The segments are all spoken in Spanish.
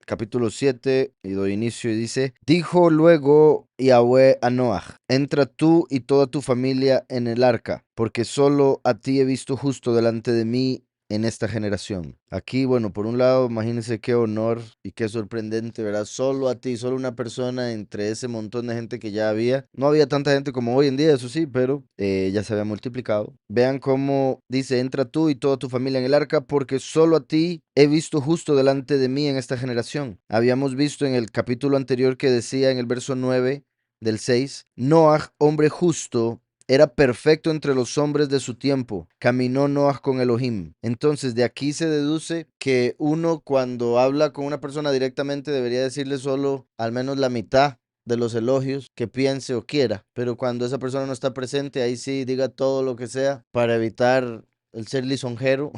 capítulo 7 y doy inicio y dice, dijo luego Yahweh a Noaj, entra tú y toda tu familia en el arca, porque solo a ti he visto justo delante de mí en esta generación. Aquí, bueno, por un lado, imagínense qué honor y qué sorprendente, ¿verdad? Solo a ti, solo una persona entre ese montón de gente que ya había. No había tanta gente como hoy en día, eso sí, pero ya se había multiplicado. Vean cómo dice, entra tú y toda tu familia en el arca, porque solo a ti he visto justo delante de mí en esta generación. Habíamos visto en el capítulo anterior que decía en el verso 9 del 6, Noaj, hombre justo, era perfecto entre los hombres de su tiempo. Caminó Noaj con Elohim. Entonces, de aquí se deduce que uno cuando habla con una persona directamente debería decirle solo al menos la mitad de los elogios que piense o quiera. Pero cuando esa persona no está presente, ahí sí diga todo lo que sea para evitar el ser lisonjero,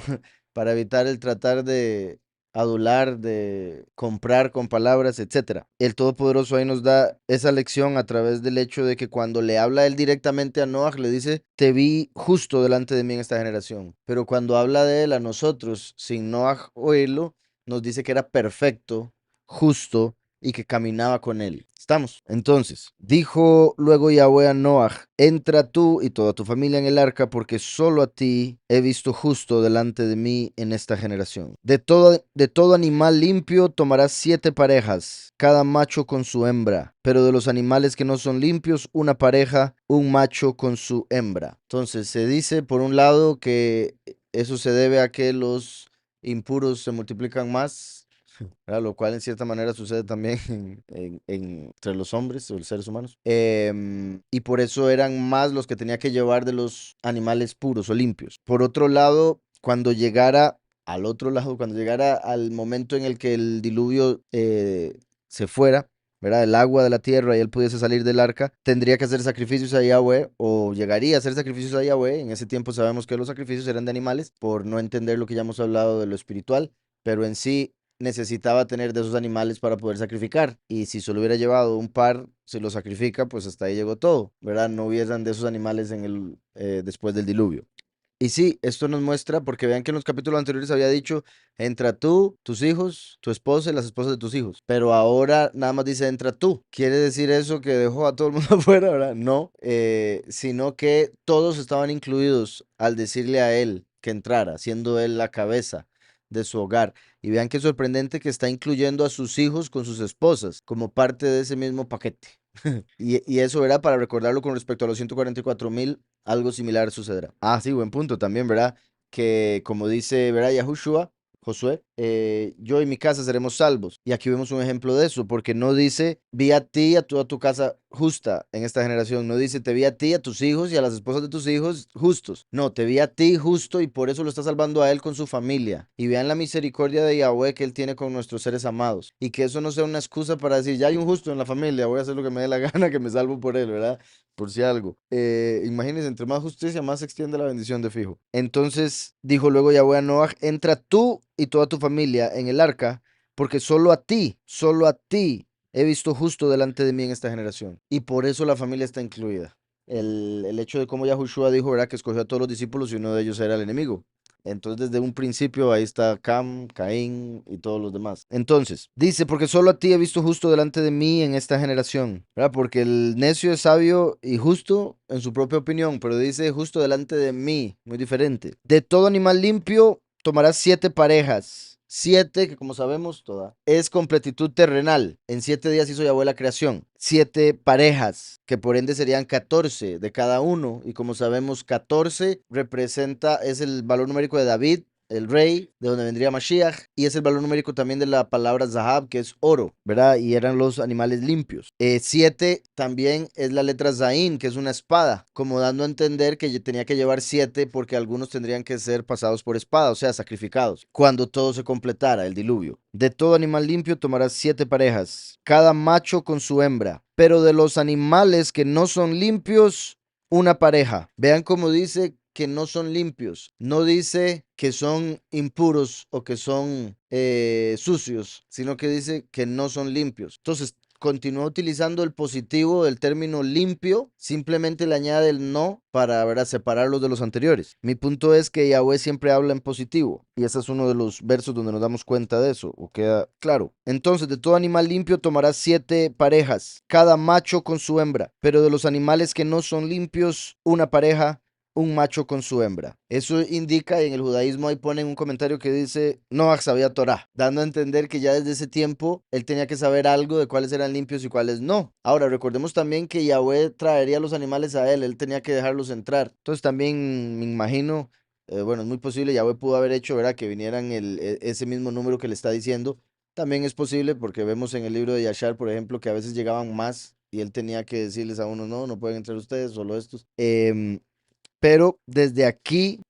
para evitar el tratar de adular, de comprar con palabras, etcétera. El Todopoderoso ahí nos da esa lección a través del hecho de que cuando le habla él directamente a Noaj, le dice, te vi justo delante de mí en esta generación. Pero cuando habla de él a nosotros, sin Noaj oírlo, nos dice que era perfecto, justo y que caminaba con él. ¿Estamos? Entonces, dijo luego Yahweh a Noaj, entra tú y toda tu familia en el arca, porque solo a ti he visto justo delante de mí en esta generación. De todo animal limpio tomarás 7 parejas, cada macho con su hembra, pero de los animales que no son limpios, una pareja, un macho con su hembra. Entonces, se dice por un lado que eso se debe a que los impuros se multiplican más, ¿verdad? Lo cual en cierta manera sucede también entre los hombres o los seres humanos. Y por eso eran más los que tenía que llevar de los animales puros o limpios. Por otro lado, cuando llegara al otro lado, cuando llegara al momento en el que el diluvio se fuera, ¿verdad? El agua de la tierra y él pudiese salir del arca, tendría que hacer sacrificios a Yahweh o llegaría a hacer sacrificios a Yahweh. En ese tiempo sabemos que los sacrificios eran de animales por no entender lo que ya hemos hablado de lo espiritual, pero en sí necesitaba tener de esos animales para poder sacrificar. Y si solo hubiera llevado un par, si lo sacrifica, pues hasta ahí llegó todo, ¿verdad? No hubieran de esos animales después del diluvio. Y sí, esto nos muestra, porque vean que en los capítulos anteriores había dicho, entra tú, tus hijos, tu esposa y las esposas de tus hijos. Pero ahora nada más dice, entra tú. ¿Quiere decir eso que dejó a todo el mundo afuera, verdad? No, sino que todos estaban incluidos al decirle a él que entrara, siendo él la cabeza de su hogar. Y vean qué sorprendente que está incluyendo a sus hijos con sus esposas como parte de ese mismo paquete. Y eso era para recordarlo con respecto a los 144,000, algo similar sucederá. Ah, sí, buen punto también, ¿verdad? Que como dice, ¿verdad? Yahushua, Josué, yo y mi casa seremos salvos. Y aquí vemos un ejemplo de eso, porque no dice, vi a ti y a toda tu casa justa en esta generación. No dice, te vi a ti, a tus hijos y a las esposas de tus hijos justos. No, te vi a ti justo y por eso lo está salvando a él con su familia. Y vean la misericordia de Yahweh que él tiene con nuestros seres amados. Y que eso no sea una excusa para decir, ya hay un justo en la familia, voy a hacer lo que me dé la gana, que me salvo por él, ¿verdad? Por si algo. Imagínense, entre más justicia, más se extiende la bendición de fijo. Entonces dijo luego Yahweh a Noaj, entra tú y toda tu familia en el arca, porque solo a ti he visto justo delante de mí en esta generación. Y por eso la familia está incluida. El hecho de cómo Yahushua dijo, ¿verdad? Que escogió a todos los discípulos y uno de ellos era el enemigo. Entonces, desde un principio, ahí está Cam, Caín y todos los demás. Entonces, dice, porque solo a ti he visto justo delante de mí en esta generación, ¿verdad? Porque el necio es sabio y justo en su propia opinión, pero dice justo delante de mí, muy diferente. De todo animal limpio tomarás 7 parejas. 7, que como sabemos, toda, es completitud terrenal. En 7 días hizo Yahweh la creación. 7 parejas, que por ende serían 14 de cada uno. Y como sabemos, 14 representa, es el valor numérico de David, el rey, de donde vendría Mashiach, y es el valor numérico también de la palabra Zahab, que es oro, ¿verdad? Y eran los animales limpios. 7 también es la letra Zain, que es una espada, como dando a entender que tenía que llevar 7 porque algunos tendrían que ser pasados por espada, o sea, sacrificados, cuando todo se completara, el diluvio. De todo animal limpio tomarás 7 parejas, cada macho con su hembra, pero de los animales que no son limpios, una pareja. Vean cómo dice que no son limpios. No dice que son impuros o que son sucios, sino que dice que no son limpios. Entonces, continúa utilizando el positivo del término limpio, simplemente le añade el no para, ¿verdad?, separarlos de los anteriores. Mi punto es que Yahweh siempre habla en positivo, y ese es uno de los versos donde nos damos cuenta de eso, o queda claro. Entonces, de todo animal limpio tomarás 7 parejas, cada macho con su hembra, pero de los animales que no son limpios, una pareja, un macho con su hembra. Eso indica, y en el judaísmo ahí ponen un comentario que dice, Noah sabía Torah, dando a entender que ya desde ese tiempo él tenía que saber algo de cuáles eran limpios y cuáles no. Ahora, recordemos también que Yahweh traería los animales a él tenía que dejarlos entrar. Entonces también me imagino, bueno, es muy posible, Yahweh pudo haber hecho, ¿verdad?, que vinieran ese mismo número que le está diciendo. También es posible porque vemos en el libro de Yashar, por ejemplo, que a veces llegaban más y él tenía que decirles a uno, no, no pueden entrar ustedes, solo estos. Pero desde aquí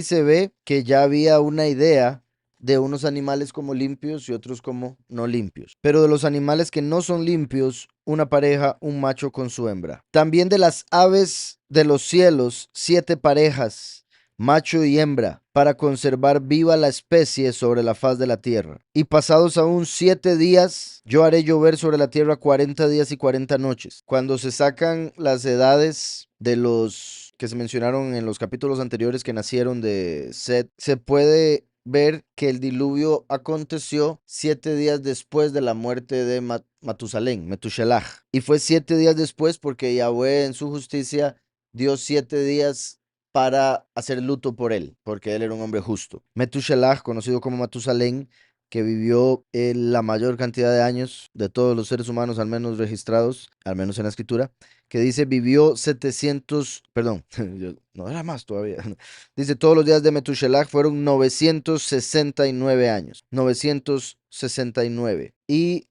se ve que ya había una idea de unos animales como limpios y otros como no limpios. Pero de los animales que no son limpios, una pareja, un macho con su hembra. También de las aves de los cielos, 7 parejas, macho y hembra, para conservar viva la especie sobre la faz de la tierra. Y pasados aún 7 días, yo haré llover sobre la tierra 40 días y 40 noches. Cuando se sacan las edades de los que se mencionaron en los capítulos anteriores que nacieron de Set, se puede ver que el diluvio aconteció 7 días después de la muerte de Matusalén, Metushelaj. Y fue 7 días después porque Yahweh en su justicia dio 7 días para hacer luto por él, porque él era un hombre justo. Metushelaj, conocido como Matusalén, que vivió la mayor cantidad de años de todos los seres humanos, al menos registrados, al menos en la escritura, que dice vivió 700, perdón, no era más todavía. Dice todos los días de Metushelaj fueron 969 años, 969. Y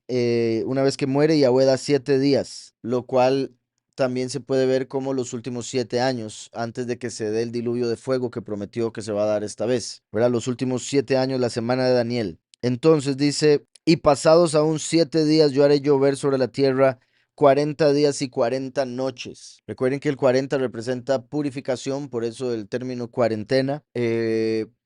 una vez que muere, Yahweh da 7 días, lo cual también se puede ver como los últimos 7 años antes de que se dé el diluvio de fuego que prometió que se va a dar esta vez, ¿verdad? Los últimos 7 años, la semana de Daniel. Entonces dice, y pasados aún 7 días yo haré llover sobre la tierra 40 días y 40 noches. Recuerden que el 40 representa purificación, por eso el término cuarentena.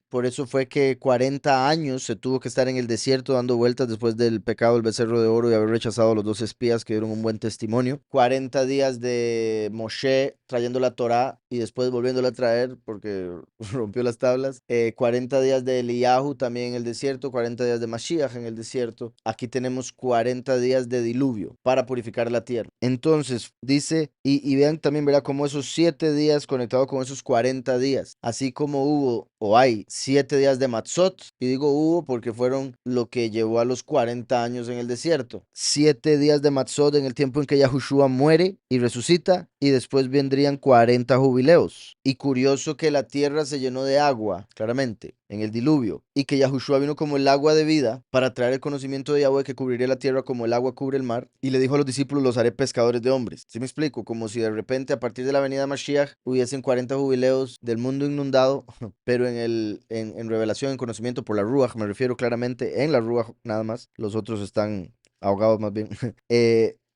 Por eso fue que 40 años se tuvo que estar en el desierto dando vueltas después del pecado del becerro de oro y haber rechazado a los 2 espías que dieron un buen testimonio. 40 días de Moshe trayendo la Torá y después volviéndola a traer porque rompió las tablas. 40 días de Eliyahu también en el desierto. 40 días de Mashiach en el desierto. Aquí tenemos 40 días de diluvio para purificar la tierra. Entonces dice, y vean también, verá, como esos 7 días conectados con esos 40 días, así como hubo o hay 7 días de Matzot, y digo hubo porque fueron lo que llevó a los 40 años en el desierto. 7 días de Matzot en el tiempo en que Yahushua muere y resucita, y después vendrían 40 jubileos. Y curioso que la tierra se llenó de agua, claramente, en el diluvio, y que Yahushua vino como el agua de vida para traer el conocimiento de Yahweh que cubriría la tierra como el agua cubre el mar, y le dijo a los discípulos, los haré pescadores de hombres. ¿Sí me explico? Como si de repente a partir de la venida de Mashiach hubiesen 40 jubileos del mundo inundado, pero en revelación, en conocimiento por la Ruach, me refiero claramente en la Ruach nada más, los otros están ahogados más bien.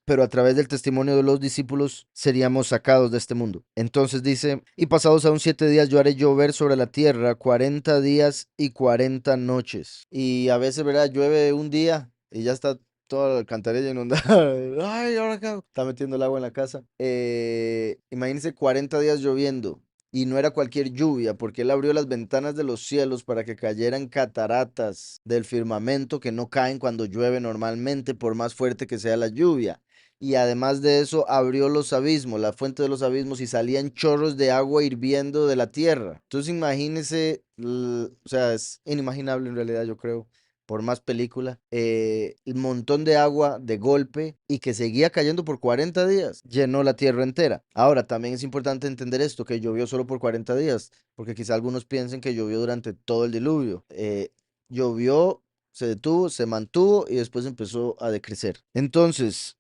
Pero a través del testimonio de los discípulos seríamos sacados de este mundo. Entonces dice, y pasados aún 7 días yo haré llover sobre la tierra 40 días y 40 noches. Y a veces, ¿verdad? Llueve un día y ya está toda la alcantarilla inundada. Ay, ahora qué hago? Está metiendo el agua en la casa. Imagínense 40 días lloviendo. Y no era cualquier lluvia, porque él abrió las ventanas de los cielos para que cayeran cataratas del firmamento que no caen cuando llueve normalmente, por más fuerte que sea la lluvia. Y además de eso, abrió los abismos, la fuente de los abismos, y salían chorros de agua hirviendo de la tierra. Entonces imagínense, o sea, es inimaginable en realidad, yo creo, por más película, el montón de agua de golpe y que seguía cayendo por 40 días, llenó la tierra entera. Ahora, también es importante entender esto, que llovió solo por 40 días, porque quizá algunos piensen que llovió durante todo el diluvio. Llovió, se detuvo, se mantuvo y después empezó a decrecer. Entonces,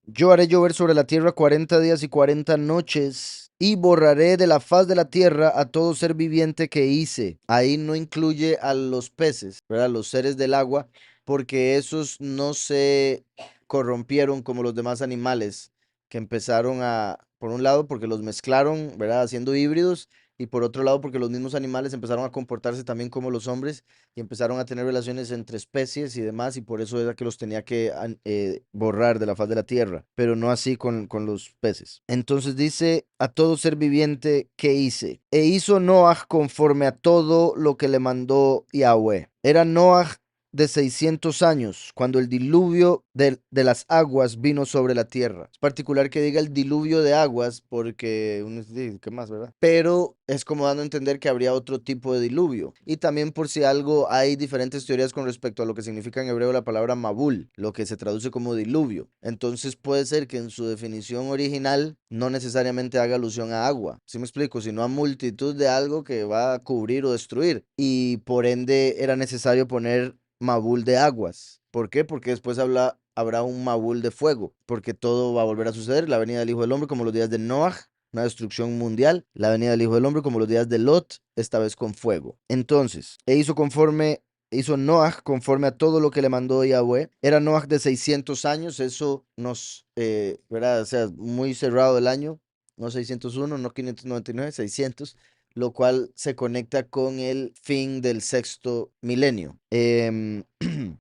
yo haré llover sobre la tierra 40 días y 40 noches y borraré de la faz de la tierra a todo ser viviente que hice. Ahí no incluye a los peces, ¿verdad? Los seres del agua, porque esos no se corrompieron como los demás animales que empezaron a, por un lado, porque los mezclaron, ¿verdad? Haciendo híbridos y por otro lado porque los mismos animales empezaron a comportarse también como los hombres y empezaron a tener relaciones entre especies y demás, y por eso era que los tenía que borrar de la faz de la tierra, pero no así con los peces. Entonces dice, a todo ser viviente que hice. E hizo Noaj conforme a todo lo que le mandó Yahweh. Era Noaj de 600 años, cuando el diluvio de las aguas vino sobre la tierra. Es particular que diga el diluvio de aguas, porque uno dice, ¿qué más, verdad? Pero es como dando a entender que habría otro tipo de diluvio. Y también por si algo, hay diferentes teorías con respecto a lo que significa en hebreo la palabra mabul, lo que se traduce como diluvio. Entonces puede ser que en su definición original no necesariamente haga alusión a agua, ¿sí me explico? Sino a multitud de algo que va a cubrir o destruir. Y por ende era necesario poner Mabul de aguas. ¿Por qué? Porque después habrá un Mabul de fuego, porque todo va a volver a suceder. La venida del Hijo del Hombre como los días de Noah, una destrucción mundial. La venida del Hijo del Hombre como los días de Lot, esta vez con fuego. Entonces, hizo Noah conforme a todo lo que le mandó Yahweh. Era Noah de 600 años, eso ¿verdad? O sea, muy cerrado el año, no 601, no 599, 600, lo cual se conecta con el fin del sexto milenio.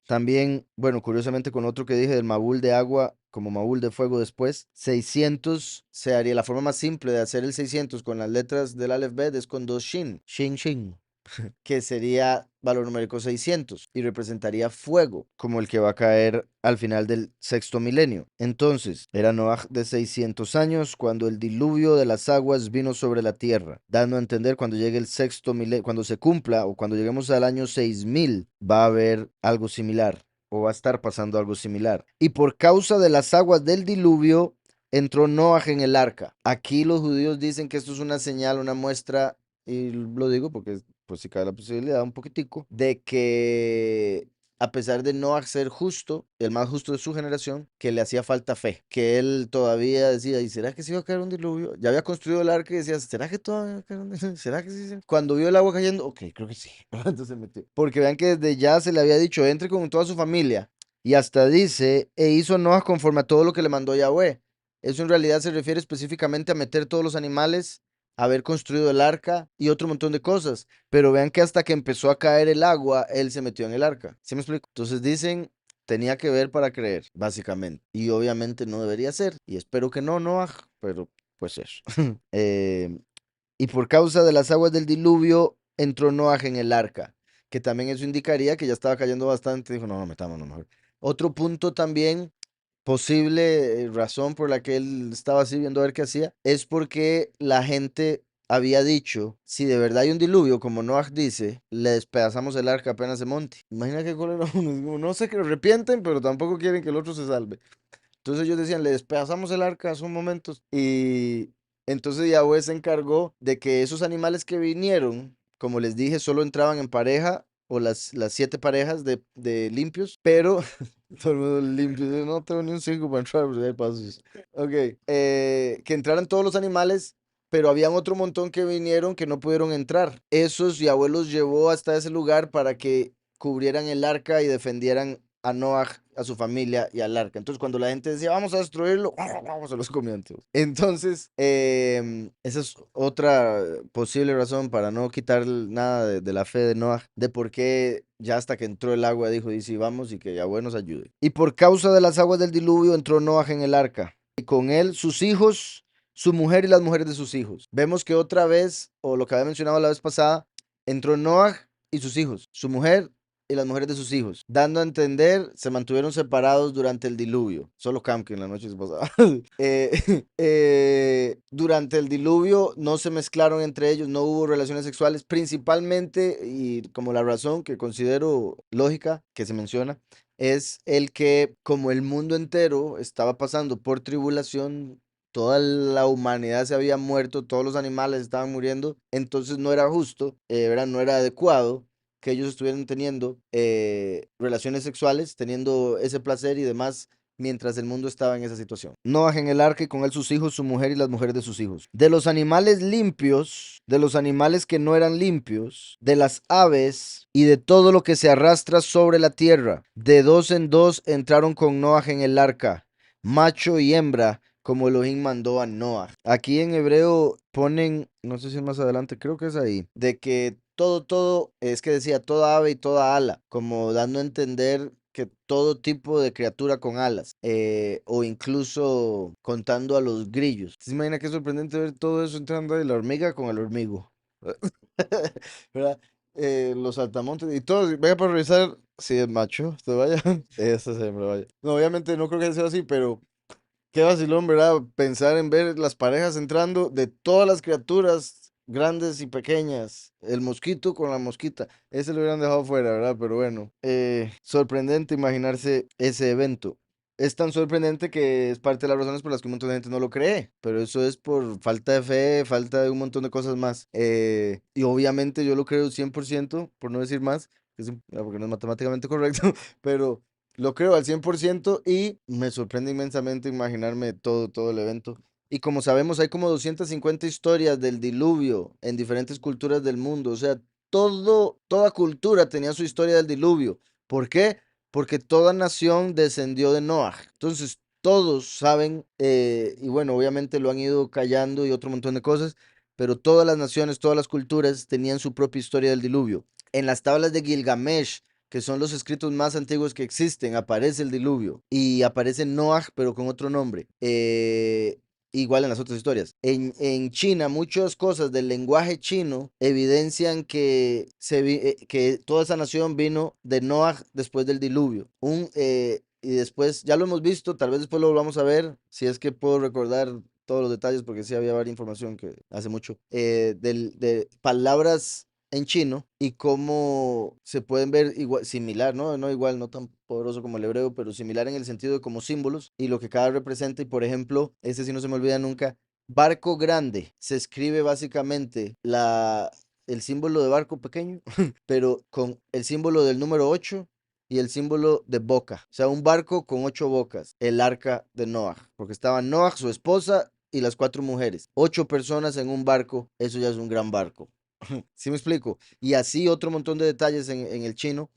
También, bueno, curiosamente con otro que dije del Mabul de agua como Mabul de fuego después, 600 se haría, la forma más simple de hacer el 600 con las letras del Aleph Bet es con dos Shin, Shin Shin, que sería valor numérico 600 y representaría fuego, como el que va a caer al final del sexto milenio. Entonces, era Noaj de 600 años cuando el diluvio de las aguas vino sobre la tierra, dando a entender cuando llegue el sexto milenio, cuando se cumpla o cuando lleguemos al año 6000, va a haber algo similar o va a estar pasando algo similar. Y por causa de las aguas del diluvio, entró Noaj en el arca. Aquí los judíos dicen que esto es una señal, una muestra, y lo digo porque pues si cabe la posibilidad un poquitico, de que a pesar de no ser justo, el más justo de su generación, que le hacía falta fe, que él todavía decía, ¿y será que se iba a caer un diluvio? Ya había construido el arca y decía, ¿será que todavía va a caer un diluvio? ¿Será que sí? Cuando vio el agua cayendo, ok, creo que sí. Entonces se metió. Porque vean que desde ya se le había dicho, entre con toda su familia. Y hasta dice, e hizo Noah conforme a todo lo que le mandó Yahweh. Eso en realidad se refiere específicamente a meter todos los animales, haber construido el arca y otro montón de cosas. Pero vean que hasta que empezó a caer el agua, él se metió en el arca. ¿Sí me explico? Entonces dicen, tenía que ver para creer, básicamente. Y obviamente no debería ser. Y espero que no, Noah, pero pues eso. Eh, y por causa de las aguas del diluvio, entró Noah en el arca, que también eso indicaría que ya estaba cayendo bastante. Dijo, no, no, metámonos mejor. Otro punto también, posible razón por la que él estaba así viendo a ver qué hacía, es porque la gente había dicho, si de verdad hay un diluvio, como Noah dice, le despedazamos el arca apenas se monte. Imagina qué cólera uno, no sé que lo arrepienten, pero tampoco quieren que el otro se salve. Entonces ellos decían, le despedazamos el arca hace un momento. Y entonces Yahweh se encargó de que esos animales que vinieron, como les dije, solo entraban en pareja o las 7 parejas de limpios, pero todo el mundo limpio, no tengo ni un 5 para entrar, pues hay pasos. Ok, que entraran todos los animales, pero habían otro montón que vinieron que no pudieron entrar. Esos Yahweh los llevó hasta ese lugar para que cubrieran el arca y defendieran a Noah, a su familia y al arca. Entonces, cuando la gente decía, vamos a destruirlo, se los comían todos. Entonces, esa es otra posible razón para no quitar nada de la fe de Noah, de por qué ya hasta que entró el agua dijo, y si vamos y que Yahweh nos ayude. Y por causa de las aguas del diluvio entró Noah en el arca, y con él sus hijos, su mujer y las mujeres de sus hijos. Vemos que otra vez, o lo que había mencionado la vez pasada, entró Noah y sus hijos, su mujer y las mujeres de sus hijos, dando a entender, se mantuvieron separados durante el diluvio. Solo Cam que en la noche se pasaba. Durante el diluvio no se mezclaron entre ellos, no hubo relaciones sexuales, principalmente, y como la razón que considero lógica que se menciona, es el que como el mundo entero estaba pasando por tribulación, toda la humanidad se había muerto, todos los animales estaban muriendo, entonces no era justo, ¿verdad? No era adecuado que ellos estuvieran teniendo relaciones sexuales, teniendo ese placer y demás, mientras el mundo estaba en esa situación. Noah en el arca y con él sus hijos, su mujer y las mujeres de sus hijos. De los animales limpios, de los animales que no eran limpios, de las aves y de todo lo que se arrastra sobre la tierra, de dos en dos entraron con Noah en el arca, macho y hembra, como Elohim mandó a Noah. Aquí en hebreo ponen, no sé si es más adelante, creo que es ahí, de que todo, es que decía toda ave y toda ala, como dando a entender que todo tipo de criatura con alas, o incluso contando a los grillos. ¿Se imagina qué sorprendente ver todo eso entrando de la hormiga con el hormigo? ¿Verdad? Los saltamontes y todos, vaya para revisar si es macho, usted vaya, esa es hembra, vaya. No, obviamente no creo que sea así, pero qué vacilón, ¿verdad? Pensar en ver las parejas entrando de todas las criaturas, grandes y pequeñas. El mosquito con la mosquita. Ese lo hubieran dejado fuera, ¿verdad? Pero bueno, sorprendente imaginarse ese evento. Es tan sorprendente que es parte de las razones por las que un montón de gente no lo cree, pero eso es por falta de fe, falta de un montón de cosas más. Y obviamente yo lo creo 100%, por no decir más, porque no es matemáticamente correcto, pero lo creo al 100% y me sorprende inmensamente imaginarme todo el evento. Y como sabemos, hay como 250 historias del diluvio en diferentes culturas del mundo. O sea, toda cultura tenía su historia del diluvio. ¿Por qué? Porque toda nación descendió de Noah. Entonces, todos saben, y bueno, obviamente lo han ido callando y otro montón de cosas, pero todas las naciones, todas las culturas tenían su propia historia del diluvio. En las tablas de Gilgamesh, que son los escritos más antiguos que existen, aparece el diluvio y aparece Noah, pero con otro nombre. Igual en las otras historias. En China, muchas cosas del lenguaje chino evidencian que toda esa nación vino de Noah después del diluvio. Y después, ya lo hemos visto, tal vez después lo volvamos a ver, si es que puedo recordar todos los detalles, porque sí había varias información que hace mucho, de palabras en chino y cómo se pueden ver igual, similar, ¿no? No igual, no tan poderoso como el hebreo, pero similar en el sentido de como símbolos y lo que cada representa. Y por ejemplo, ese sí no se me olvida nunca, barco grande, se escribe básicamente el símbolo de barco pequeño, pero con el símbolo del número 8 y el símbolo de boca. O sea, un barco con 8 bocas, el arca de Noah, porque estaban Noah, su esposa y las 4 mujeres. 8 personas en un barco, eso ya es un gran barco. ¿Sí me explico? Y así otro montón de detalles en el chino,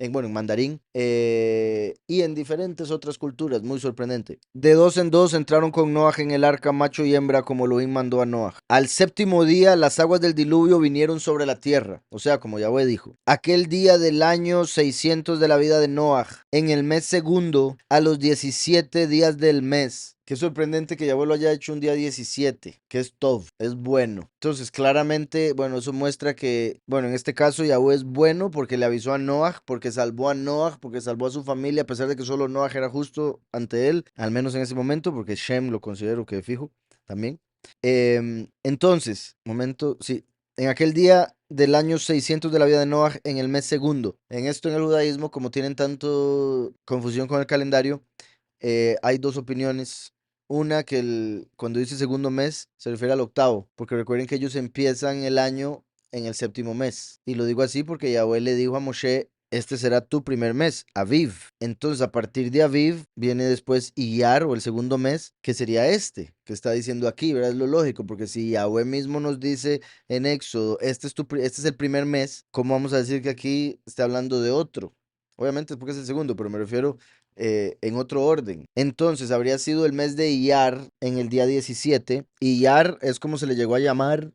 bueno, en mandarín, y en diferentes otras culturas, muy sorprendente. De dos en dos entraron con Noah en el arca, macho y hembra, como Elohim mandó a Noah. Al séptimo día, las aguas del diluvio vinieron sobre la tierra, o sea, como Yahweh dijo. Aquel día del año 600 de la vida de Noah, en el mes segundo, a los 17 días del mes. Qué sorprendente que Yahweh lo haya hecho un día 17, que es Tov, es bueno. Entonces, claramente, bueno, eso muestra que, bueno, en este caso Yahweh es bueno porque le avisó a Noah, porque salvó a Noah, porque salvó a su familia, a pesar de que solo Noah era justo ante él, al menos en ese momento, porque Shem lo considero que fijo también. Entonces, momento, sí, en aquel día del año 600 de la vida de Noah, en el mes segundo. En esto, en el judaísmo, como tienen tanto confusión con el calendario, hay dos opiniones. Una que cuando dice segundo mes se refiere al octavo, porque recuerden que ellos empiezan el año en el séptimo mes. Y lo digo así porque Yahweh le dijo a Moshe, este será tu primer mes, Aviv. Entonces a partir de Aviv viene después Iyar o el segundo mes, que sería este, que está diciendo aquí, ¿verdad? Es lo lógico, porque si Yahweh mismo nos dice en Éxodo, este es el primer mes, ¿cómo vamos a decir que aquí está hablando de otro? Obviamente es porque es el segundo, pero me refiero en otro orden. Entonces habría sido el mes de Iyar en el día 17. Iyar es como se le llegó a llamar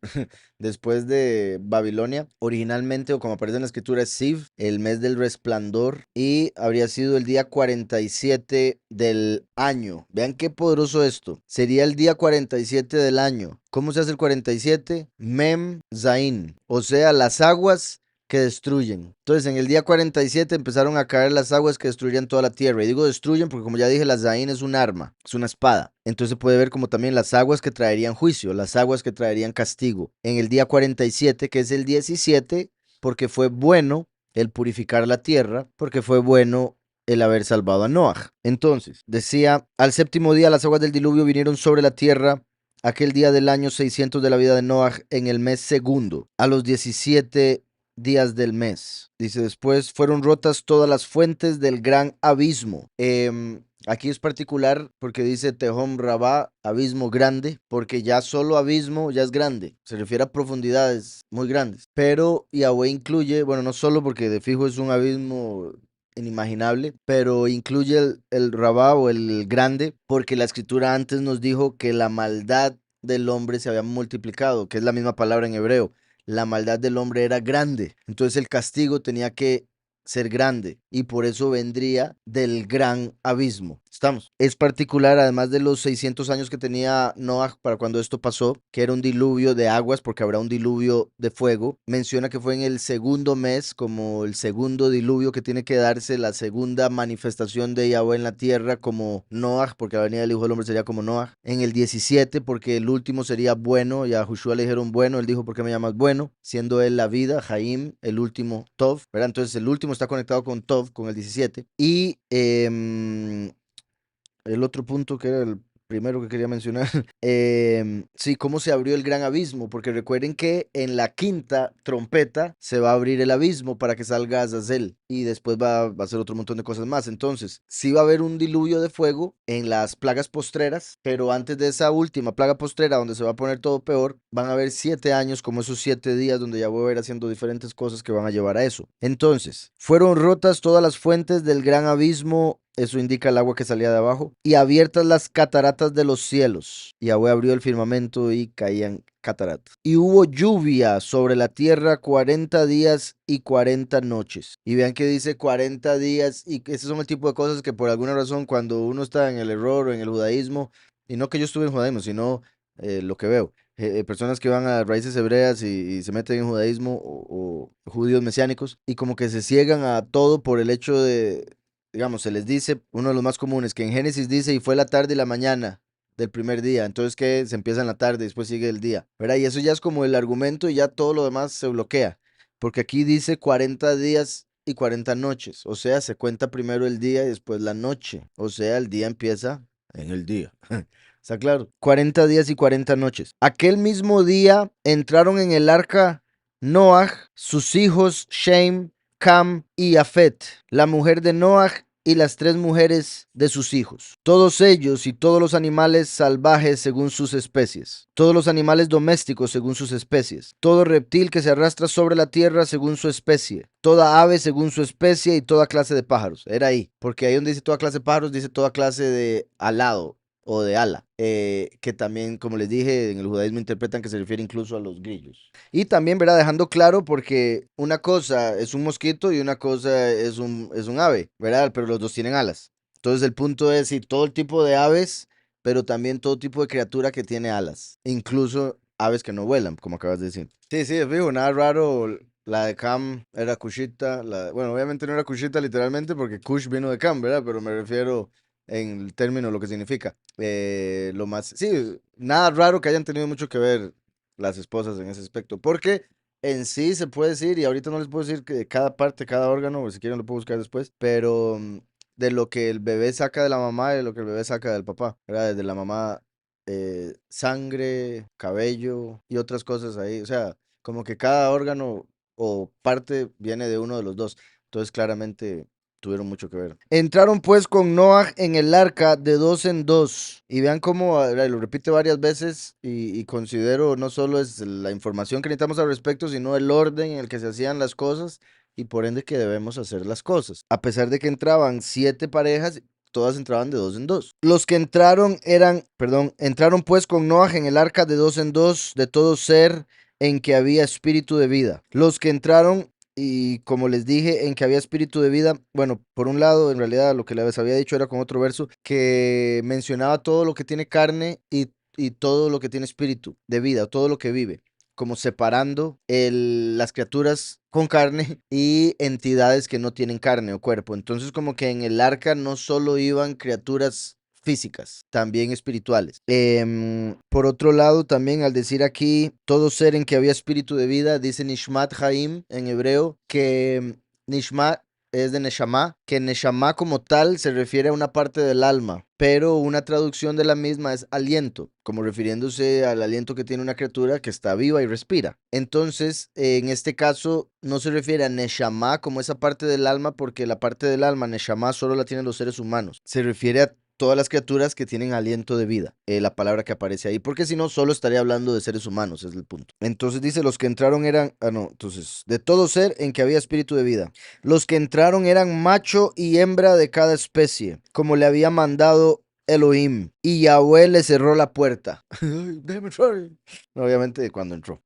después de Babilonia. Originalmente, o como aparece en la escritura, es Siv, el mes del resplandor. Y habría sido el día 47 del año. Vean qué poderoso esto. Sería el día 47 del año. ¿Cómo se hace el 47? Mem Zain. O sea, las aguas que destruyen. Entonces, en el día 47 empezaron a caer las aguas que destruirían toda la tierra. Y digo destruyen porque, como ya dije, la Zain es un arma, es una espada. Entonces se puede ver como también las aguas que traerían juicio, las aguas que traerían castigo. En el día 47, que es el 17, porque fue bueno el purificar la tierra, porque fue bueno el haber salvado a Noah. Entonces, decía, al séptimo día las aguas del diluvio vinieron sobre la tierra aquel día del año 600 de la vida de Noah en el mes segundo, a los 17 días del mes. Dice después, fueron rotas todas las fuentes del gran abismo. Aquí es particular porque dice Tehom Rabá, abismo grande, porque ya solo abismo ya es grande. Se refiere a profundidades muy grandes. Pero Yahweh incluye, bueno, no solo porque de fijo es un abismo inimaginable, pero incluye el Rabá o el grande, porque la escritura antes nos dijo que la maldad del hombre se había multiplicado, que es la misma palabra en hebreo. La maldad del hombre era grande, entonces el castigo tenía que ser grande y por eso vendría del gran abismo. ¿Estamos? Es particular, además de los 600 años que tenía Noah para cuando esto pasó, que era un diluvio de aguas porque habrá un diluvio de fuego. Menciona que fue en el segundo mes, como el segundo diluvio que tiene que darse, la segunda manifestación de Yahweh en la tierra como Noah, porque la venida del Hijo del Hombre sería como Noah. En el 17, porque el último sería bueno, y a Joshua le dijeron bueno, él dijo, ¿por qué me llamas bueno? Siendo él la vida, Jaim, el último, Tov, ¿verdad? Entonces el último está conectado con Tov, con el 17. Y el otro punto que era el primero que quería mencionar, sí, cómo se abrió el gran abismo, porque recuerden que en la quinta trompeta se va a abrir el abismo para que salga Azazel y después va a hacer otro montón de cosas más. Entonces, sí va a haber un diluvio de fuego en las plagas postreras, pero antes de esa última plaga postrera donde se va a poner todo peor, van a haber 7 años como esos 7 días donde ya voy a ir haciendo diferentes cosas que van a llevar a eso. Entonces, fueron rotas todas las fuentes del gran abismo, eso indica el agua que salía de abajo, y abiertas las cataratas de los cielos. Yahweh abrió el firmamento y caían cataratas. Y hubo lluvia sobre la tierra 40 días y 40 noches. Y vean que dice 40 días, y esos son el tipo de cosas que por alguna razón cuando uno está en el error o en el judaísmo, y no que yo estuve en judaísmo, sino lo que veo. Personas que van a raíces hebreas y se meten en judaísmo o judíos mesiánicos y como que se ciegan a todo por el hecho de, digamos, se les dice, uno de los más comunes, que en Génesis dice, y fue la tarde y la mañana del primer día, entonces que se empieza en la tarde y después sigue el día, ¿verdad? Y eso ya es como el argumento y ya todo lo demás se bloquea, porque aquí dice 40 días y 40 noches, o sea, se cuenta primero el día y después la noche, o sea, el día empieza en el día. ¿Está claro? 40 días y 40 noches. Aquel mismo día entraron en el arca Noah, sus hijos Shem, Cam y Afet, la mujer de Noah y las 3 mujeres de sus hijos, todos ellos y todos los animales salvajes según sus especies, todos los animales domésticos según sus especies, todo reptil que se arrastra sobre la tierra según su especie, toda ave según su especie y toda clase de pájaros. Era ahí, porque ahí donde dice toda clase de pájaros, dice toda clase de alado o de ala, que también, como les dije, en el judaísmo interpretan que se refiere incluso a los grillos. Y también, ¿verdad? Dejando claro, porque una cosa es un mosquito y una cosa es un ave, ¿verdad? Pero los dos tienen alas. Entonces el punto es, sí, todo el tipo de aves, pero también todo tipo de criatura que tiene alas, incluso aves que no vuelan, como acabas de decir. Sí, sí, es fijo, nada raro. La de Cam era Kushita, bueno, obviamente no era Kushita literalmente porque Kush vino de Cam, ¿verdad? Pero me refiero en el término lo que significa. Lo más, sí, nada raro que hayan tenido mucho que ver las esposas en ese aspecto, porque en sí se puede decir, y ahorita no les puedo decir que cada parte, cada órgano, o si quieren lo puedo buscar después, pero de lo que el bebé saca de la mamá y de lo que el bebé saca del papá, ¿verdad? Desde la mamá, sangre, cabello y otras cosas ahí, o sea, como que cada órgano o parte viene de uno de los dos, entonces claramente tuvieron mucho que ver. Entraron pues con Noah en el arca de dos en dos. Y vean cómo lo repite varias veces y considero no solo es la información que necesitamos al respecto, sino el orden en el que se hacían las cosas y por ende que debemos hacer las cosas. A pesar de que entraban 7 parejas, todas entraban de dos en dos. Los que entraron pues con Noah en el arca de dos en dos de todo ser en que había espíritu de vida. Los que entraron y como les dije, en que había espíritu de vida, bueno, por un lado, en realidad lo que les había dicho era con otro verso que mencionaba todo lo que tiene carne y todo lo que tiene espíritu de vida, todo lo que vive, como separando las criaturas con carne y entidades que no tienen carne o cuerpo. Entonces, como que en el arca no solo iban criaturas físicas, también espirituales. Por otro lado, también al decir aquí, todo ser en que había espíritu de vida, dice Nishmat Haim en hebreo, que Nishmat es de Neshama, que Neshama como tal se refiere a una parte del alma, pero una traducción de la misma es aliento, como refiriéndose al aliento que tiene una criatura que está viva y respira. Entonces, en este caso, no se refiere a Neshama como esa parte del alma, porque la parte del alma, Neshama, solo la tienen los seres humanos. Se refiere a todas las criaturas que tienen aliento de vida, la palabra que aparece ahí, porque si no, solo estaría hablando de seres humanos, es el punto. Entonces dice, los que entraron eran, entonces, de todo ser en que había espíritu de vida. Los que entraron eran macho y hembra de cada especie, como le había mandado Elohim, y Yahweh le cerró la puerta. Déjame entrar. Obviamente cuando entró.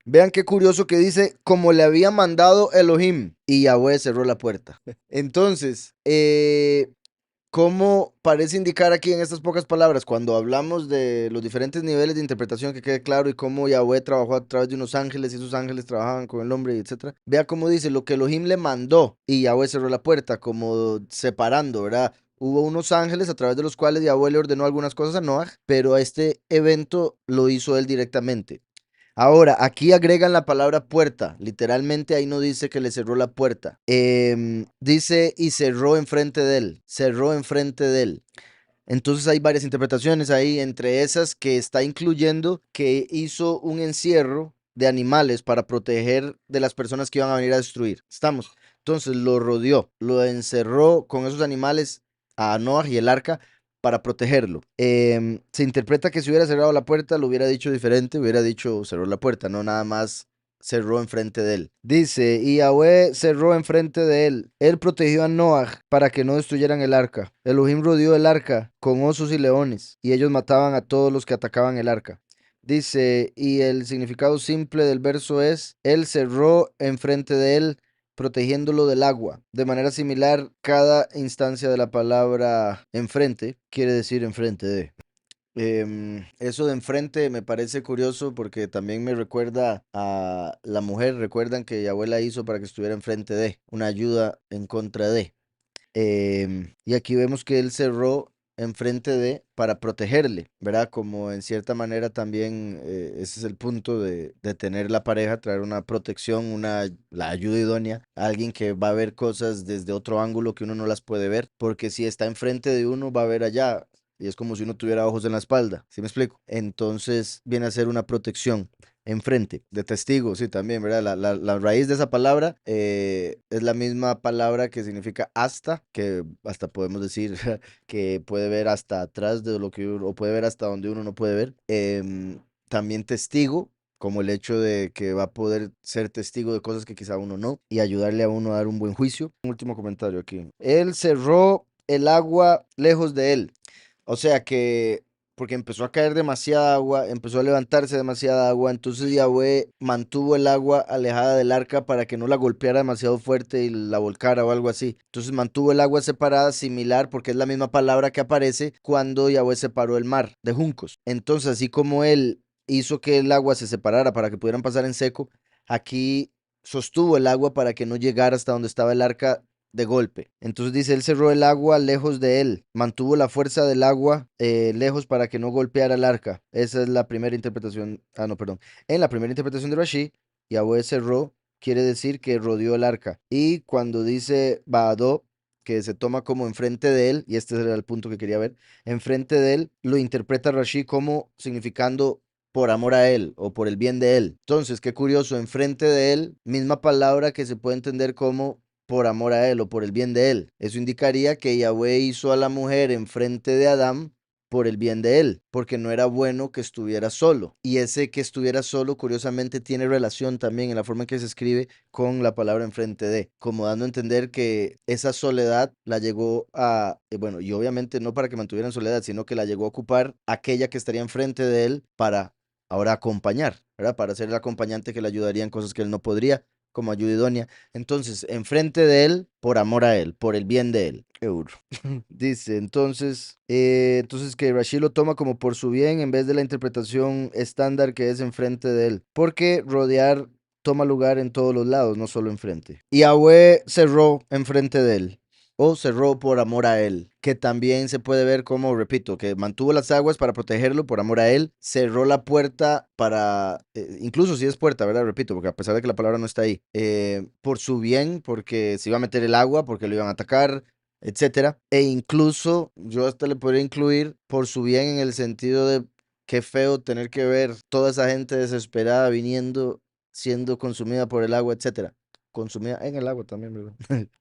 Vean qué curioso que dice, como le había mandado Elohim, y Yahweh cerró la puerta. Entonces, ¿cómo parece indicar aquí en estas pocas palabras, cuando hablamos de los diferentes niveles de interpretación, que quede claro, y cómo Yahweh trabajó a través de unos ángeles y esos ángeles trabajaban con el hombre, etcétera? Vea cómo dice, lo que Elohim le mandó y Yahweh cerró la puerta, como separando, ¿verdad? Hubo unos ángeles a través de los cuales Yahweh le ordenó algunas cosas a Noah, pero a este evento lo hizo él directamente. Ahora, aquí agregan la palabra puerta. Literalmente ahí no dice que le cerró la puerta. Dice y cerró enfrente de él. Cerró enfrente de él. Entonces hay varias interpretaciones ahí, entre esas que está incluyendo que hizo un encierro de animales para proteger de las personas que iban a venir a destruir. Estamos. Entonces lo rodeó, lo encerró con esos animales a Noah y el arca para protegerlo. Se interpreta que si hubiera cerrado la puerta lo hubiera dicho diferente, hubiera dicho cerró la puerta, no nada más cerró enfrente de él. Dice, y Yahweh cerró enfrente de él. Él protegió a Noah para que no destruyeran el arca. Elohim rodeó el arca con osos y leones, y ellos mataban a todos los que atacaban el arca. Dice, y el significado simple del verso es, él cerró enfrente de él, protegiéndolo del agua. De manera similar, cada instancia de la palabra enfrente quiere decir enfrente de. Eso de enfrente me parece curioso porque también me recuerda a la mujer. Recuerdan que Yahweh la hizo para que estuviera enfrente de, una ayuda en contra de. Y aquí vemos que él cerró enfrente de para protegerle, ¿verdad? Como en cierta manera también ese es el punto de tener la pareja, traer una protección, la ayuda idónea, alguien que va a ver cosas desde otro ángulo que uno no las puede ver, porque si está enfrente de uno va a ver allá. Y es como si uno tuviera ojos en la espalda, ¿sí me explico? Entonces viene a ser una protección enfrente, de testigo, sí, también, ¿verdad? La raíz de esa palabra es la misma palabra que significa hasta, que hasta podemos decir que puede ver hasta atrás de lo que uno, o puede ver hasta donde uno no puede ver. También testigo, como el hecho de que va a poder ser testigo de cosas que quizá uno no, y ayudarle a uno a dar un buen juicio. Un último comentario aquí. Él cerró el agua lejos de él. O sea que, porque empezó a caer demasiada agua, empezó a levantarse demasiada agua, entonces Yahweh mantuvo el agua alejada del arca para que no la golpeara demasiado fuerte y la volcara o algo así. Entonces mantuvo el agua separada, similar, porque es la misma palabra que aparece cuando Yahweh separó el mar de juncos. Entonces, así como él hizo que el agua se separara para que pudieran pasar en seco, aquí sostuvo el agua para que no llegara hasta donde estaba el arca de golpe. Entonces dice, él cerró el agua lejos de él, mantuvo la fuerza del agua lejos para que no golpeara el arca. Esa es la primera interpretación. Ah, no, perdón. En la primera interpretación de Rashi, Yahweh cerró, quiere decir que rodeó el arca. Y cuando dice Baadó, que se toma como enfrente de él, y este era el punto que quería ver, enfrente de él, lo interpreta Rashi como significando por amor a él o por el bien de él. Entonces, qué curioso, enfrente de él, misma palabra que se puede entender como por amor a él o por el bien de él. Eso indicaría que Yahweh hizo a la mujer enfrente de Adán por el bien de él, porque no era bueno que estuviera solo. Y ese que estuviera solo, curiosamente, tiene relación también en la forma en que se escribe con la palabra enfrente de, como dando a entender que esa soledad la llegó a, bueno, y obviamente no para que mantuviera en soledad, sino que la llegó a ocupar aquella que estaría enfrente de él para ahora acompañar, ¿verdad? Para ser el acompañante que le ayudaría en cosas que él no podría, como ayuda idónea. Entonces, enfrente de él, por amor a él, por el bien de él. Euro. Dice, entonces que Rashi lo toma como por su bien en vez de la interpretación estándar que es enfrente de él. Porque rodear toma lugar en todos los lados, no solo enfrente. Y Yahweh cerró enfrente de él o cerró por amor a él, que también se puede ver como, repito, que mantuvo las aguas para protegerlo por amor a él, cerró la puerta para, incluso si es puerta, ¿verdad? Repito, porque a pesar de que la palabra no está ahí, por su bien, porque se iba a meter el agua, porque lo iban a atacar, etcétera, e incluso yo hasta le podría incluir por su bien en el sentido de qué feo tener que ver toda esa gente desesperada viniendo, siendo consumida por el agua, etcétera. Consumida en el agua también, ¿verdad?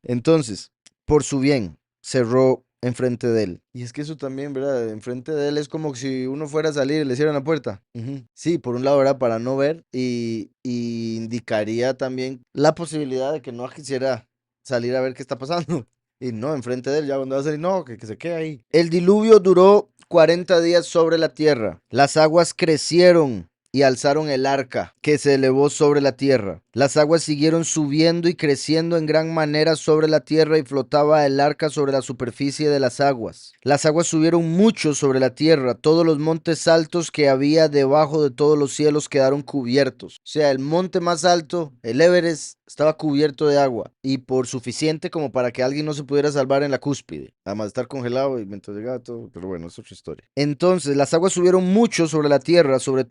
Entonces, por su bien, cerró enfrente de él. Y es que eso también, ¿verdad? Enfrente de él es como si uno fuera a salir y le cierran la puerta. Ujú. Sí, por un lado, ¿verdad? Para no ver y indicaría también la posibilidad de que no quisiera salir a ver qué está pasando. Y no, enfrente de él, ya cuando va a salir, no, que se quede ahí. El diluvio duró 40 días sobre la tierra. Las aguas crecieron y alzaron el arca que se elevó sobre la tierra. Las aguas siguieron subiendo y creciendo en gran manera sobre la tierra y flotaba el arca sobre la superficie de las aguas. Las aguas subieron mucho sobre la tierra. Todos los montes altos que había debajo de todos los cielos quedaron cubiertos. O sea, el monte más alto, el Everest, estaba cubierto de agua y por suficiente como para que alguien no se pudiera salvar en la cúspide. Además de estar congelado y mientras llegaba todo, pero bueno, es otra historia. Entonces las aguas subieron mucho sobre la tierra, sobre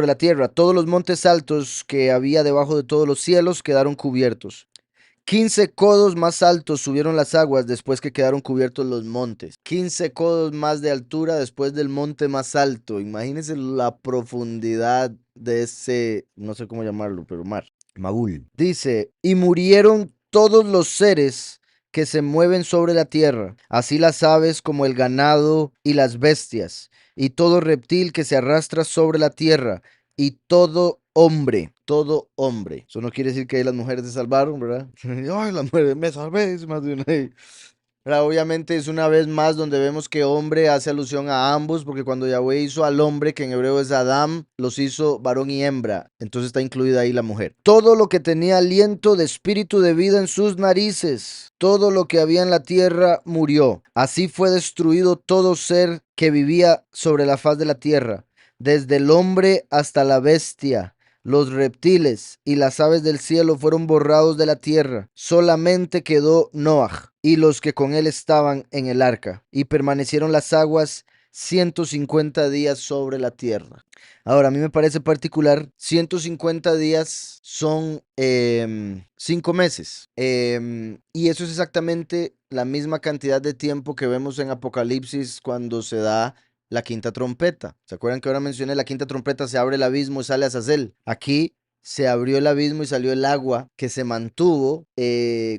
la tierra. Todos los montes altos que había debajo de todos los cielos quedaron cubiertos. 15 codos más altos subieron las aguas después que quedaron cubiertos los montes. 15 codos más de altura después del monte más alto. Imagínense la profundidad de ese, no sé cómo llamarlo, pero mar. Magul. Dice, y murieron todos los seres que se mueven sobre la tierra, así las aves como el ganado y las bestias, y todo reptil que se arrastra sobre la tierra, y todo hombre, todo hombre. Eso no quiere decir que ahí las mujeres se salvaron, ¿verdad? Ay, las mujeres, me salvé, es más de una vez. Ahora, obviamente es una vez más donde vemos que hombre hace alusión a ambos, porque cuando Yahweh hizo al hombre, que en hebreo es Adam, los hizo varón y hembra. Entonces está incluida ahí la mujer. Todo lo que tenía aliento de espíritu de vida en sus narices, todo lo que había en la tierra murió. Así fue destruido todo ser que vivía sobre la faz de la tierra, desde el hombre hasta la bestia. Los reptiles y las aves del cielo fueron borrados de la tierra. Solamente quedó Noaj y los que con él estaban en el arca. Y permanecieron las aguas 150 días sobre la tierra. Ahora, a mí me parece particular, 150 días son 5 meses. Y eso es exactamente la misma cantidad de tiempo que vemos en Apocalipsis cuando se da la quinta trompeta. ¿Se acuerdan que ahora mencioné la quinta trompeta? Se abre el abismo y sale Azazel. Aquí se abrió el abismo y salió el agua que se mantuvo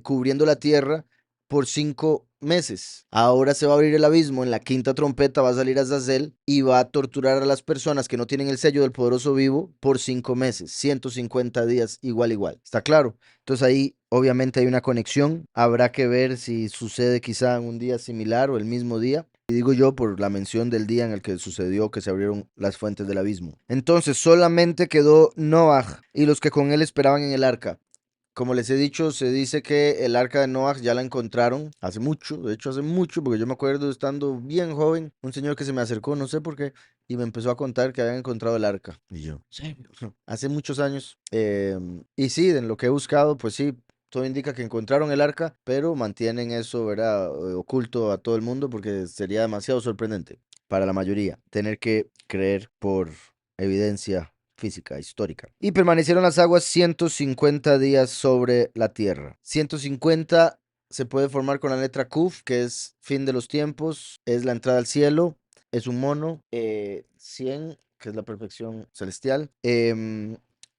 cubriendo la tierra por 5 meses. Ahora se va a abrir el abismo, en la quinta trompeta va a salir Azazel y va a torturar a las personas que no tienen el sello del poderoso vivo por 5 meses, 150 días, igual, igual. ¿Está claro? Entonces ahí obviamente hay una conexión, habrá que ver si sucede quizá en un día similar o el mismo día. Y digo yo por la mención del día en el que sucedió que se abrieron las fuentes del abismo. Entonces solamente quedó Noaj y los que con él esperaban en el arca. Como les he dicho, se dice que el arca de Noah ya la encontraron hace mucho, de hecho hace mucho, porque yo me acuerdo estando bien joven, un señor que se me acercó, no sé por qué, y me empezó a contar que habían encontrado el arca. Y yo, ¿serio? Hace muchos años. Y sí, en lo que he buscado, pues sí, todo indica que encontraron el arca, pero mantienen eso, ¿verdad? Oculto a todo el mundo porque sería demasiado sorprendente para la mayoría tener que creer por evidencia física, histórica. Y permanecieron las aguas 150 días sobre la tierra. 150 se puede formar con la letra Kuf, que es fin de los tiempos, es la entrada al cielo, es un mono, 100, que es la perfección celestial,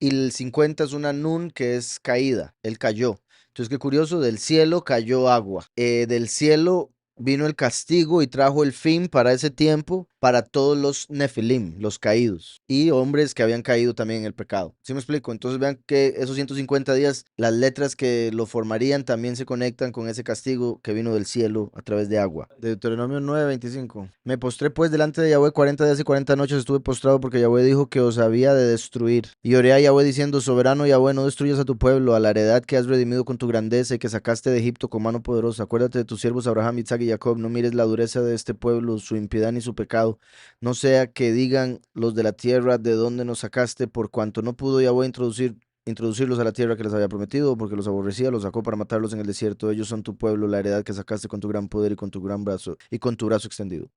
y el 50 es una Nun, que es caída, él cayó. Entonces, qué curioso, del cielo cayó agua. Del cielo vino el castigo y trajo el fin para ese tiempo para todos los Nefilim, los caídos, y hombres que habían caído también en el pecado. ¿Sí me explico? Entonces vean que esos 150 días, las letras que lo formarían también se conectan con ese castigo que vino del cielo a través de agua. Deuteronomio 9:25. Me postré pues delante de Yahweh 40 días y 40 noches estuve postrado porque Yahweh dijo que os había de destruir. Y oré a Yahweh diciendo, soberano Yahweh, no destruyas a tu pueblo, a la heredad que has redimido con tu grandeza y que sacaste de Egipto con mano poderosa. Acuérdate de tus siervos Abraham, Isaac y Jacob, no mires la dureza de este pueblo, su impiedad ni su pecado. No sea que digan los de la tierra de dónde nos sacaste, por cuanto no pudo Yahweh introducirlos a la tierra que les había prometido, porque los aborrecía, los sacó para matarlos en el desierto. Ellos son tu pueblo, la heredad que sacaste con tu gran poder y con tu gran brazo y con tu brazo extendido.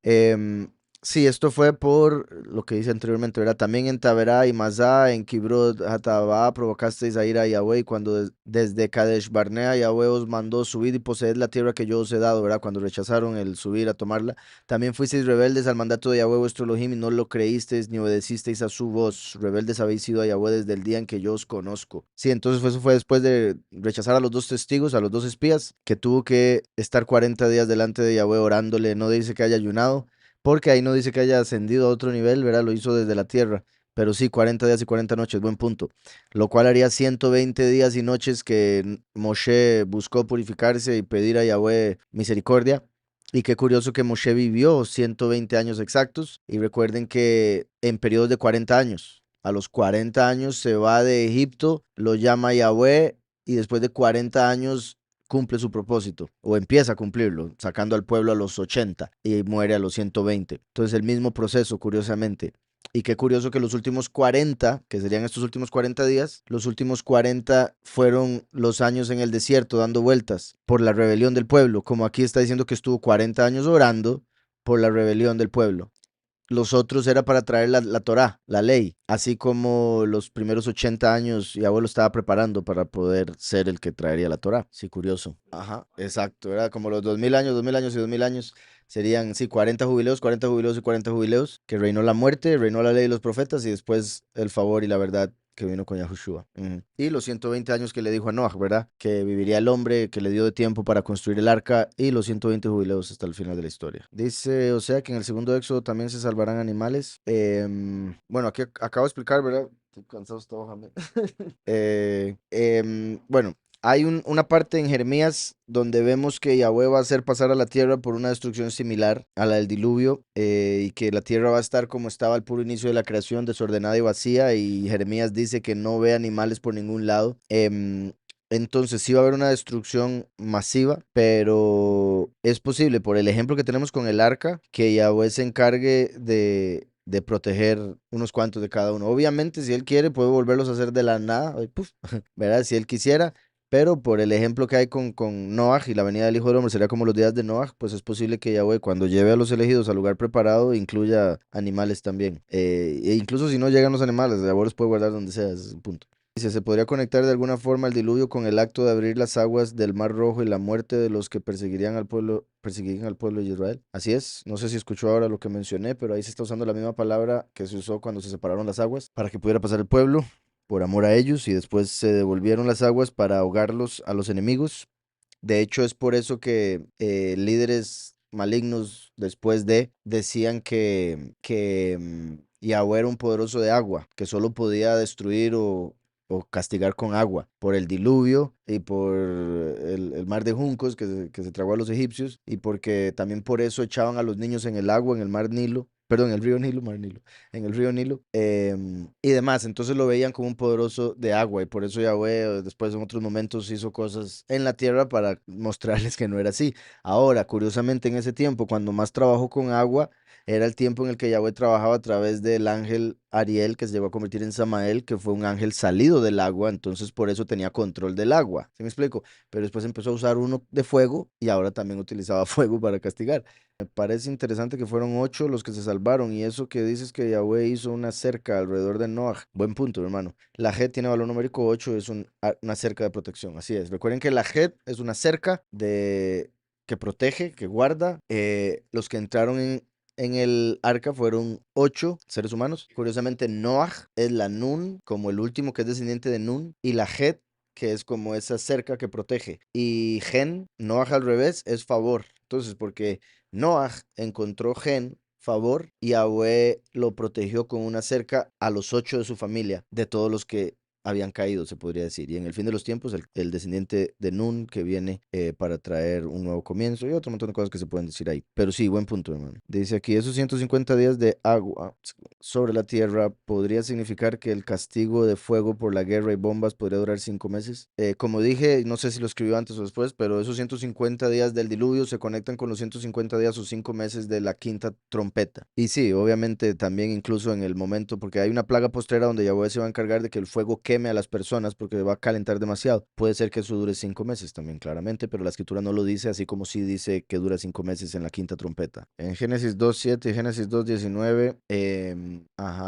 Sí, esto fue por lo que dice anteriormente, ¿verdad? También en Taberá y Masá, en Kibrot Hatabá, provocasteis a ir a Yahweh, y cuando desde Kadesh Barnea Yahweh os mandó subir y poseed la tierra que yo os he dado, ¿verdad? Cuando rechazaron el subir a tomarla, también fuisteis rebeldes al mandato de Yahweh vuestro Elohim y no lo creísteis ni obedecisteis a su voz. Rebeldes habéis sido a Yahweh desde el día en que yo os conozco. Sí, entonces eso fue después de rechazar a los dos testigos, a los dos espías, que tuvo que estar 40 días delante de Yahweh orándole. No dice que haya ayunado porque ahí no dice que haya ascendido a otro nivel, ¿verdad? Lo hizo desde la tierra. Pero sí, 40 días y 40 noches, buen punto. Lo cual haría 120 días y noches que Moshe buscó purificarse y pedir a Yahweh misericordia. Y qué curioso que Moshe vivió 120 años exactos. Y recuerden que en periodos de 40 años, a los 40 años se va de Egipto, lo llama Yahweh y después de 40 años cumple su propósito o empieza a cumplirlo, sacando al pueblo a los 80 y muere a los 120. Entonces el mismo proceso, curiosamente. Y qué curioso que los últimos 40, que serían estos últimos 40 días, los últimos 40 fueron los años en el desierto dando vueltas por la rebelión del pueblo, como aquí está diciendo que estuvo 40 años orando por la rebelión del pueblo. Los otros era para traer la Torá, la ley, así como los primeros 80 años Yahweh lo estaba preparando para poder ser el que traería la Torá. Sí, curioso. Ajá, exacto, era como los 2000 años, 2000 años y 2000 años. Serían, sí, 40 jubileos, 40 jubileos y 40 jubileos, que reinó la muerte, reinó la ley y los profetas y después el favor y la verdad que vino con Yahushua. Ujú. Y los 120 años que le dijo a Noah, ¿verdad? Que viviría el hombre, que le dio de tiempo para construir el arca y los 120 jubileos hasta el final de la historia. Dice, o sea, que en el segundo éxodo también se salvarán animales. Bueno, aquí acabo de explicar, ¿verdad? Estoy cansado esta hoja, man. Bueno, hay una parte en Jeremías donde vemos que Yahweh va a hacer pasar a la tierra por una destrucción similar a la del diluvio, y que la tierra va a estar como estaba al puro inicio de la creación, desordenada y vacía, y Jeremías dice que no ve animales por ningún lado. Entonces sí va a haber una destrucción masiva, pero es posible, por el ejemplo que tenemos con el arca, que Yahweh se encargue de proteger unos cuantos de cada uno. Obviamente, si él quiere, puede volverlos a hacer de la nada, y puf, ¿verdad? Si él quisiera, pero por el ejemplo que hay con Noaj y la venida del Hijo del Hombre sería como los días de Noaj, pues es posible que Yahweh cuando lleve a los elegidos al lugar preparado incluya animales también. E incluso si no llegan los animales, Yahweh los puede guardar donde sea, ese es el punto. Dice, ¿se podría conectar de alguna forma el diluvio con el acto de abrir las aguas del Mar Rojo y la muerte de los que perseguirían al pueblo de Israel? Así es, no sé si escuchó ahora lo que mencioné, pero ahí se está usando la misma palabra que se usó cuando se separaron las aguas para que pudiera pasar el pueblo por amor a ellos y después se devolvieron las aguas para ahogarlos a los enemigos. De hecho, es por eso que líderes malignos después de decían que Yahweh era un poderoso de agua, que solo podía destruir o castigar con agua por el diluvio y por el mar de juncos que se tragó a los egipcios y porque también por eso echaban a los niños en el agua, en el mar Nilo. Perdón, en el río Nilo, mar Nilo, en el río Nilo, y demás. Entonces lo veían como un poderoso de agua y por eso Yahweh después en otros momentos hizo cosas en la tierra para mostrarles que no era así. Ahora, curiosamente en ese tiempo, cuando más trabajó con agua, era el tiempo en el que Yahweh trabajaba a través del ángel Ariel, que se llegó a convertir en Samael, que fue un ángel salido del agua, entonces por eso tenía control del agua. ¿Sí me explico? Pero después empezó a usar uno de fuego y ahora también utilizaba fuego para castigar. Me parece interesante que fueron 8 los que se salvaron y eso que dices que Yahweh hizo una cerca alrededor de Noah. Buen punto, hermano. La Jet tiene valor numérico 8, es una cerca de protección. Así es. Recuerden que la Jet es una cerca que protege, que guarda. Los que entraron en el arca fueron 8 seres humanos. Curiosamente, Noah es la Nun, como el último que es descendiente de Nun, y la Jet, que es como esa cerca que protege. Y Gen, Noah al revés, es favor. Entonces, porque Noah encontró Gen, favor, y Yahweh lo protegió con una cerca a los 8 de su familia, de todos los que habían caído, se podría decir. Y en el fin de los tiempos, el descendiente de Nun que viene para traer un nuevo comienzo y otro montón de cosas que se pueden decir ahí. Pero sí, buen punto, hermano. Dice aquí, esos 150 días de agua sobre la tierra podría significar que el castigo de fuego por la guerra y bombas podría durar 5 meses. Como dije, no sé si lo escribió antes o después, pero esos 150 días del diluvio se conectan con los 150 días o 5 meses de la quinta trompeta. Y sí, obviamente también incluso en el momento, porque hay una plaga postrera donde Yahweh se va a encargar de que el fuego queme a las personas porque va a calentar demasiado. Puede ser que eso dure 5 meses también, claramente, pero la escritura no lo dice, así como sí dice que dura 5 meses en la quinta trompeta. En Génesis 2:7 y Génesis 2:19,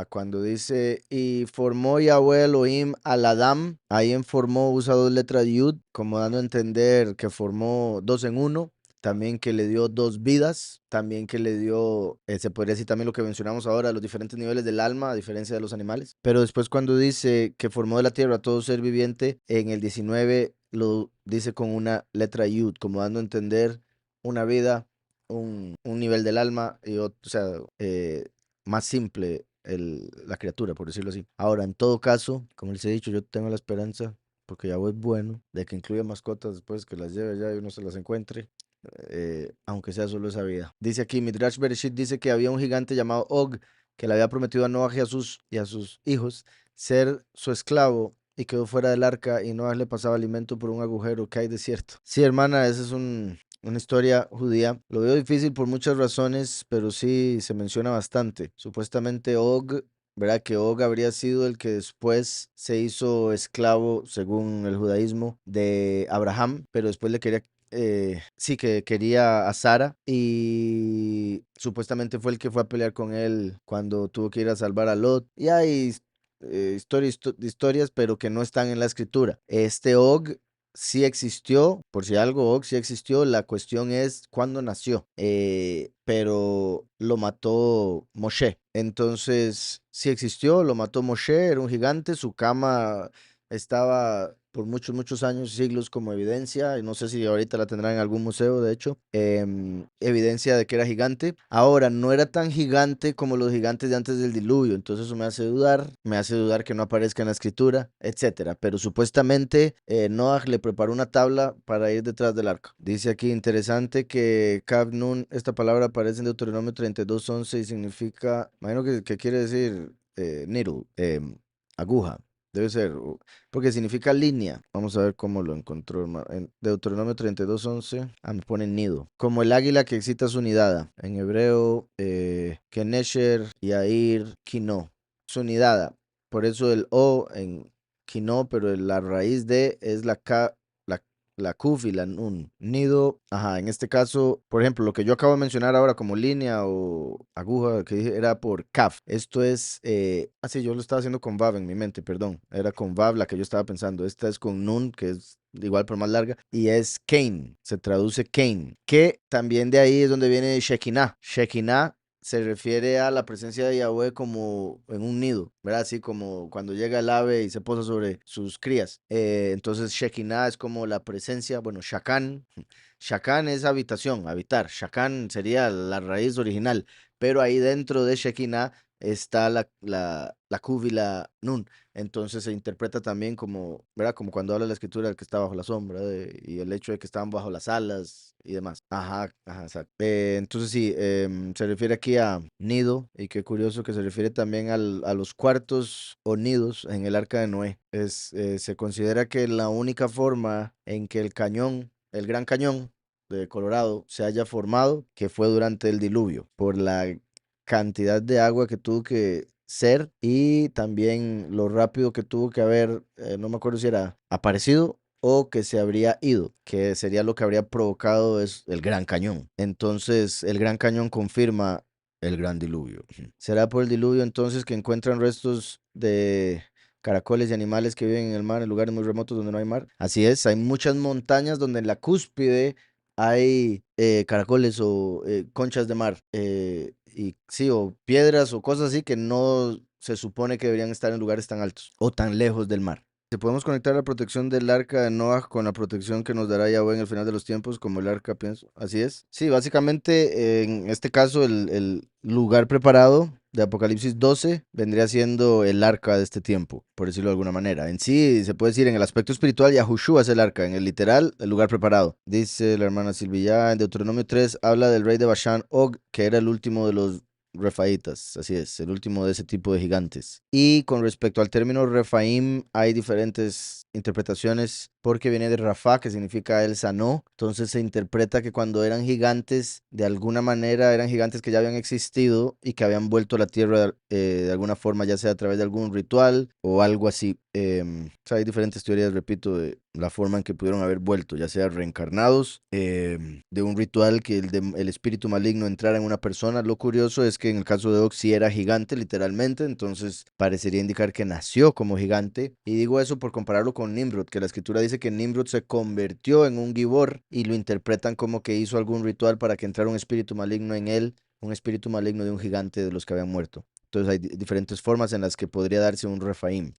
cuando dice, y formó Yahweh Elohim al Adam, ahí en formó usa dos letras Yud, como dando a entender que formó dos en uno. También que le dio dos vidas, también que le dio, se podría decir también lo que mencionamos ahora, los diferentes niveles del alma, a diferencia de los animales. Pero después cuando dice que formó de la tierra a todo ser viviente, en el 19 lo dice con una letra Yud, como dando a entender una vida, un nivel del alma, o sea, más simple la criatura, por decirlo así. Ahora, en todo caso, como les he dicho, yo tengo la esperanza, porque Yahweh es bueno, de que incluya mascotas después que las lleve allá y uno se las encuentre, aunque sea solo esa vida. Dice aquí, Midrash Bereshit dice que había un gigante llamado Og, que le había prometido a Noah y a sus hijos ser su esclavo, y quedó fuera del arca, y Noah le pasaba alimento por un agujero que hay desierto. Sí, hermana, esa es una historia judía. Lo veo difícil por muchas razones, pero sí se menciona bastante. Supuestamente Og, ¿verdad? Que Og habría sido el que después se hizo esclavo, según el judaísmo, de Abraham, pero después le quería, sí, que quería a Sara, y supuestamente fue el que fue a pelear con él cuando tuvo que ir a salvar a Lot. Y hay historias, pero que no están en la escritura. Este Og sí existió, por si algo, Og sí existió. La cuestión es cuándo nació, pero lo mató Moshe. Entonces, sí existió, lo mató Moshe, era un gigante, su cama estaba por muchos, muchos años, siglos como evidencia, y no sé si ahorita la tendrán en algún museo, de hecho, evidencia de que era gigante. Ahora, no era tan gigante como los gigantes de antes del diluvio, entonces eso me hace dudar que no aparezca en la escritura, etcétera. Pero supuestamente Noah le preparó una tabla para ir detrás del arca. Dice aquí, interesante que Kav Nun, esta palabra aparece en Deuteronomio 32:11 y significa, imagino que quiere decir needle, aguja. Debe ser, porque significa línea. Vamos a ver cómo lo encontró en Deuteronomio 32:11. Me pone nido. Como el águila que excita su nidada. En hebreo, Kenesher, Yair, Kino. Su nidada. Por eso el O en Kino, pero la raíz de es la K, la Kuf y la Nun. Nido, en este caso, por ejemplo, lo que yo acabo de mencionar ahora como línea o aguja que dije era por Kaf. Esto es, sí, yo lo estaba haciendo con Vav en mi mente, perdón. Era con Vav la que yo estaba pensando. Esta es con Nun, que es igual pero más larga, y es Cain, se traduce Cain, que también de ahí es donde viene Shekinah. Shekinah se refiere a la presencia de Yahweh como en un nido, ¿verdad? Así como cuando llega el ave y se posa sobre sus crías. Entonces Shekinah es como la presencia, bueno, Shakan. Shakan es habitación, habitar. Shakan sería la raíz original, pero ahí dentro de Shekinah está la Kuv y la Nun. Entonces se interpreta también como, ¿verdad? Como cuando habla la escritura del que está bajo la sombra, y el hecho de que estaban bajo las alas y demás. Exacto. Entonces sí, se refiere aquí a nido, y qué curioso que se refiere también a los cuartos o nidos en el arca de Noé. Se considera que la única forma en que el Gran Cañón de Colorado se haya formado, que fue durante el diluvio, por la cantidad de agua que tuvo que ser, y también lo rápido que tuvo que haber, no me acuerdo si era aparecido o que se habría ido, que sería lo que habría provocado es el Gran Cañón. Entonces, el Gran Cañón confirma el gran diluvio. ¿Será por el diluvio entonces que encuentran restos de caracoles y animales que viven en el mar en lugares muy remotos donde no hay mar? Así es, hay muchas montañas donde en la cúspide hay caracoles o conchas de mar, y sí, o piedras o cosas así que no se supone que deberían estar en lugares tan altos o tan lejos del mar. Si podemos conectar la protección del arca de Noah con la protección que nos dará Yahweh en el final de los tiempos, como el arca, pienso. Así es. Sí, básicamente en este caso el lugar preparado de Apocalipsis 12 vendría siendo el arca de este tiempo, por decirlo de alguna manera. En sí, se puede decir en el aspecto espiritual, Yahushua es el arca, en el literal, el lugar preparado. Dice la hermana Silvia, en Deuteronomio 3 habla del rey de Bashan, Og, que era el último de los Refaitas, así es, el último de ese tipo de gigantes. Y con respecto al término Refaim, hay diferentes interpretaciones. porque viene de Rafa, que significa él sanó. Entonces se interpreta que cuando eran gigantes, de alguna manera eran gigantes que ya habían existido y que habían vuelto a la tierra de alguna forma, ya sea a través de algún ritual o algo así. O sea, hay diferentes teorías, repito, de la forma en que pudieron haber vuelto, ya sea reencarnados, de un ritual que el espíritu maligno entrara en una persona. Lo curioso es que en el caso de Ox sí era gigante, literalmente, entonces parecería indicar que nació como gigante. Y digo eso por compararlo con Nimrod, que la escritura dice que Nimrod se convirtió en un gibor y lo interpretan como que hizo algún ritual para que entrara un espíritu maligno en él, un espíritu maligno de un gigante de los que habían muerto. Entonces hay diferentes formas en las que podría darse un Refaim.